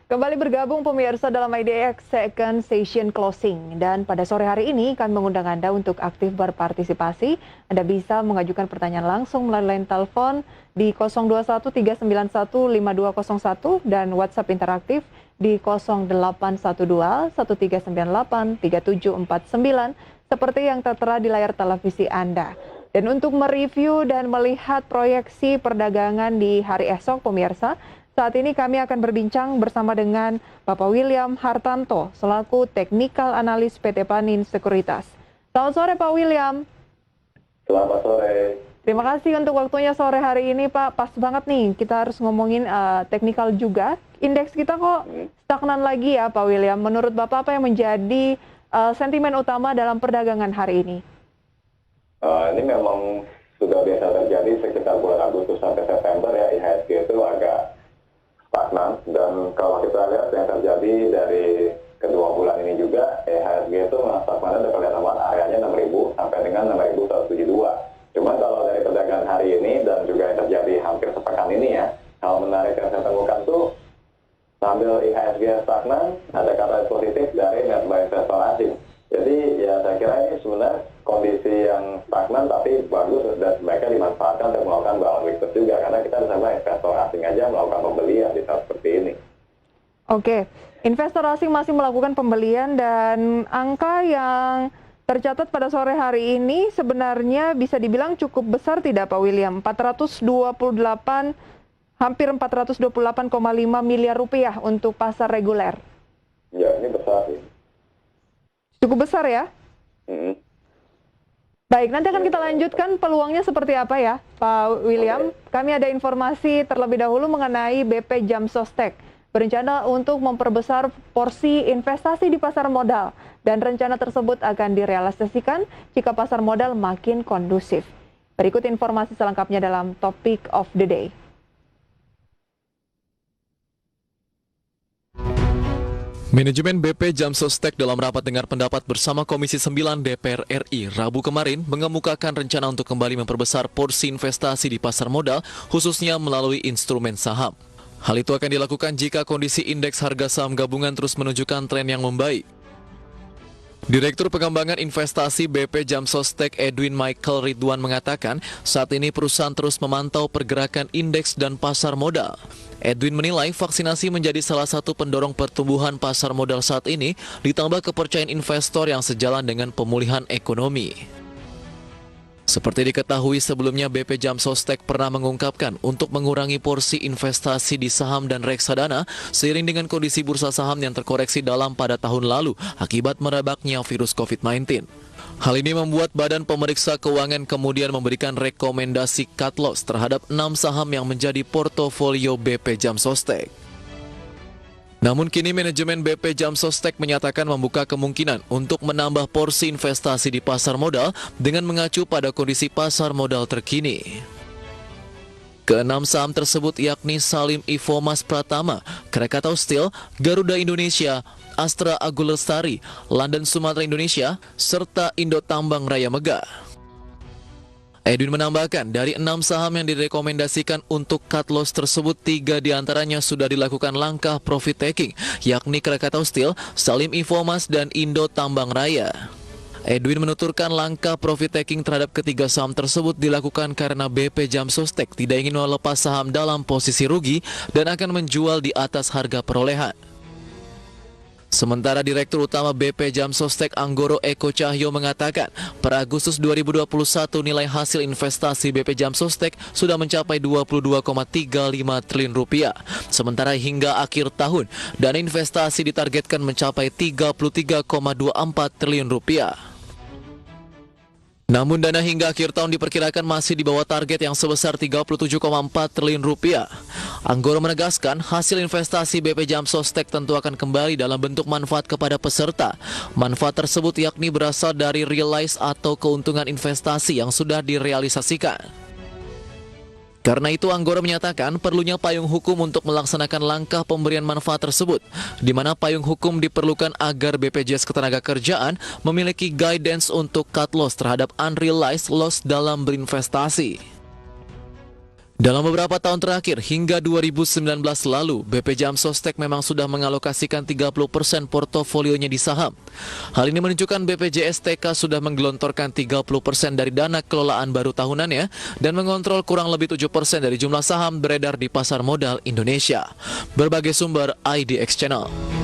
Kembali bergabung pemirsa dalam IDX Second Session Closing. Dan pada sore hari ini kami mengundang Anda untuk aktif berpartisipasi. Anda bisa mengajukan pertanyaan langsung melalui line telepon di 021-391-5201 dan WhatsApp interaktif di 0812-1398-3749 seperti yang tertera di layar televisi Anda. Dan untuk mereview dan melihat proyeksi perdagangan di hari esok pemirsa, saat ini kami akan berbincang bersama dengan Bapak William Hartanto selaku Technical Analis PT Panin Sekuritas. Selamat sore Pak William. Selamat sore. Terima kasih untuk waktunya sore hari ini Pak. Pas banget nih kita harus ngomongin teknikal juga. Indeks kita kok stagnan lagi ya Pak William. Menurut Bapak apa yang menjadi sentimen utama dalam perdagangan hari ini? Ini memang sudah biasa terjadi sekitar bulan Agustus sampai September ya, IHSG itu agak stagnan, dan kalau kita lihat yang terjadi dari kedua bulan ini juga, IHSG itu stagnan ada kelihatan areanya 6.000 sampai dengan 6.172. Cuman kalau dari perdagangan hari ini dan juga yang terjadi hampir sepekan ini ya, hal menarik yang saya temukan tuh sambil IHSG stagnan, ada kata positif dari net buy investor asing. Jadi ya saya kira ini sebenarnya kondisi yang stagnan tapi bagus dan mereka dimanfaatkan untuk melakukan balance liquid juga, karena kita bersama investor asing aja melakukan pembelian di saat seperti ini. Oke, investor asing masih melakukan pembelian dan angka yang tercatat pada sore hari ini sebenarnya bisa dibilang cukup besar tidak Pak William? hampir 428,5 miliar rupiah untuk pasar reguler. Ya, ini besar sih. Cukup besar ya? Baik, nanti akan kita lanjutkan peluangnya seperti apa ya Pak William. Kami ada informasi terlebih dahulu mengenai BP Jam Sostek. Berencana untuk memperbesar porsi investasi di pasar modal. Dan rencana tersebut akan direalisasikan jika pasar modal makin kondusif. Berikut informasi selengkapnya dalam Topic of the Day. Manajemen BP Jam Sostek dalam rapat dengar pendapat bersama Komisi 9 DPR RI Rabu kemarin mengemukakan rencana untuk kembali memperbesar porsi investasi di pasar modal, khususnya melalui instrumen saham. Hal itu akan dilakukan jika kondisi indeks harga saham gabungan terus menunjukkan tren yang membaik. Direktur Pengembangan Investasi BP Jam Sostek Edwin Michael Ridwan mengatakan saat ini perusahaan terus memantau pergerakan indeks dan pasar modal. Edwin menilai vaksinasi menjadi salah satu pendorong pertumbuhan pasar modal saat ini, ditambah kepercayaan investor yang sejalan dengan pemulihan ekonomi. Seperti diketahui sebelumnya, BP Jam Sostek pernah mengungkapkan untuk mengurangi porsi investasi di saham dan reksadana seiring dengan kondisi bursa saham yang terkoreksi dalam pada tahun lalu akibat merebaknya virus COVID-19. Hal ini membuat Badan Pemeriksa Keuangan kemudian memberikan rekomendasi cut loss terhadap 6 saham yang menjadi portofolio BP Jam Sostek. Namun kini manajemen BP Jam Sostek menyatakan membuka kemungkinan untuk menambah porsi investasi di pasar modal dengan mengacu pada kondisi pasar modal terkini. Keenam saham tersebut yakni Salim Infomas Pratama, Krakatau Steel, Garuda Indonesia, Astra Agung Lestari, London Sumatera Indonesia, serta Indo Tambang Raya Megah. Edwin menambahkan, dari 6 saham yang direkomendasikan untuk cut loss tersebut, 3 diantaranya sudah dilakukan langkah profit taking, yakni Krakatau Steel, Salim Infomas, dan Indo Tambang Raya. Edwin menuturkan langkah profit taking terhadap ketiga saham tersebut dilakukan karena BP Jam Sostek tidak ingin melepas saham dalam posisi rugi dan akan menjual di atas harga perolehan. Sementara Direktur Utama BP Jam Sostek Anggoro Eko Cahyo mengatakan, per Agustus 2021 nilai hasil investasi BP Jam Sostek sudah mencapai 22,35 triliun rupiah. Sementara hingga akhir tahun, dana investasi ditargetkan mencapai 33,24 triliun rupiah. Namun dana hingga akhir tahun diperkirakan masih di bawah target yang sebesar 37,4 triliun rupiah. Anggoro menegaskan hasil investasi BP Jam Sostek tentu akan kembali dalam bentuk manfaat kepada peserta. Manfaat tersebut yakni berasal dari realize atau keuntungan investasi yang sudah direalisasikan. Karena itu Anggoro menyatakan perlunya payung hukum untuk melaksanakan langkah pemberian manfaat tersebut, di mana payung hukum diperlukan agar BPJS Ketenagakerjaan memiliki guidance untuk cut loss terhadap unrealized loss dalam berinvestasi. Dalam beberapa tahun terakhir, hingga 2019 lalu, BP Jam Sostek memang sudah mengalokasikan 30% portofolionya di saham. Hal ini menunjukkan BPJSTK sudah menggelontorkan 30% dari dana kelolaan baru tahunannya dan mengontrol kurang lebih 7% dari jumlah saham beredar di pasar modal Indonesia. Berbagai sumber IDX Channel.